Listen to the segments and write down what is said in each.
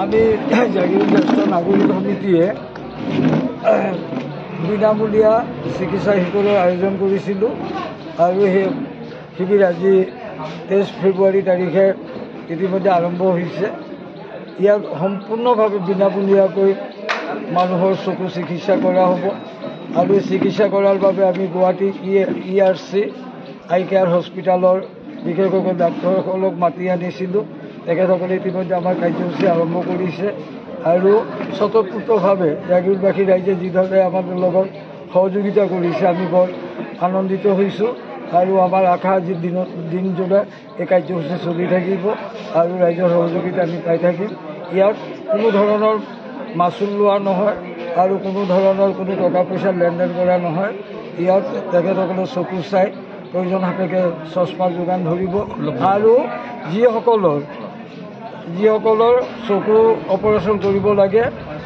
আমি জাগীৰ জ্যেষ্ঠ নাগৰিক সমিতিয়ে বিনামূলীয়া চিকিৎসা শিবিৰৰ আয়োজন কৰিছিলোঁ আৰু সেই শিবিৰ আজি 23 ফেব্ৰুৱাৰী তাৰিখে ইতিমধ্যে আৰম্ভ হৈছে। ইয়াত সম্পূৰ্ণভাৱে বিনামূলীয়াকৈ মানুহৰ চকু চিকিৎসা কৰা হ'ব আৰু চিকিৎসা কৰাৰ বাবে আমি গুৱাহাটী ERC আই কেয়াৰ হস্পিটেলৰ বিশেষজ্ঞ ডাক্তৰসকলক মাতি আনিছিলোঁ। তেখেতসকলে ইতিমধ্যে আমাৰ কাৰ্যসূচী আৰম্ভ কৰিছে আৰু স্বতঃস্ফূৰ্তভাৱে জাগীৰবাসী ৰাইজে যিধৰণে আমাৰ লগত সহযোগিতা কৰিছে আমি বৰ আনন্দিত হৈছোঁ আৰু আমাৰ আশা আজিৰ দিনজোৰা এই কাৰ্যসূচী চলি থাকিব আৰু ৰাইজৰ সহযোগিতা আমি পাই থাকিম। ইয়াত কোনো ধৰণৰ মাচুল লোৱা নহয় আৰু কোনো ধৰণৰ কোনো টকা পইচা লেনদেন কৰা নহয়। ইয়াত তেখেতসকলে চকু চাই প্ৰয়োজন সাপেক্ষে চশমা যোগান ধৰিব আৰু যিসকলৰ চকু অপাৰেশ্যন কৰিব লাগে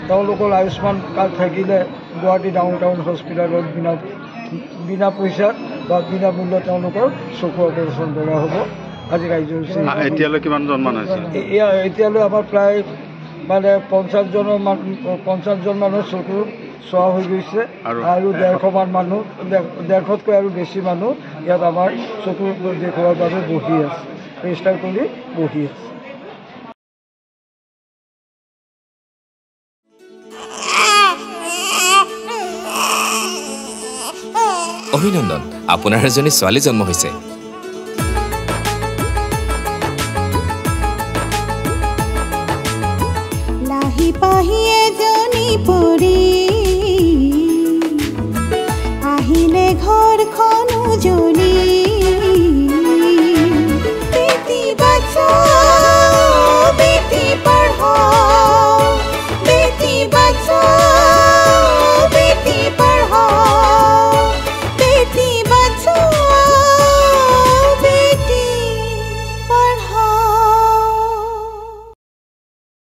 তেওঁলোকৰ আয়ুষ্মান কাৰ্ড থাকিলে গুৱাহাটী ডাউন টাউন হস্পিটেলত বিনা পইচাত বা বিনামূল্য তেওঁলোকৰ চকু অপাৰেশ্যন কৰা হ'ব। আজি কাৰ্যসূচী এতিয়ালৈ কিমানজন মানুহ আছে? এতিয়ালৈ আমাৰ প্ৰায় 50জন মানুহৰ চকু চোৱা হৈ গৈছে আৰু 150মান মানুহ 150তকৈ আৰু বেছি মানুহ ইয়াত আমাৰ চকু দেখুওৱাৰ বাবে বহি আছে, ৰেজিষ্টাৰ কৰি বহি আছে। অভিনন্দন, আপোনাৰ এজনী ছোৱালী জন্ম হৈছে। লাহি পাহি এজনী পৰি আহিলে ঘৰখন উজলি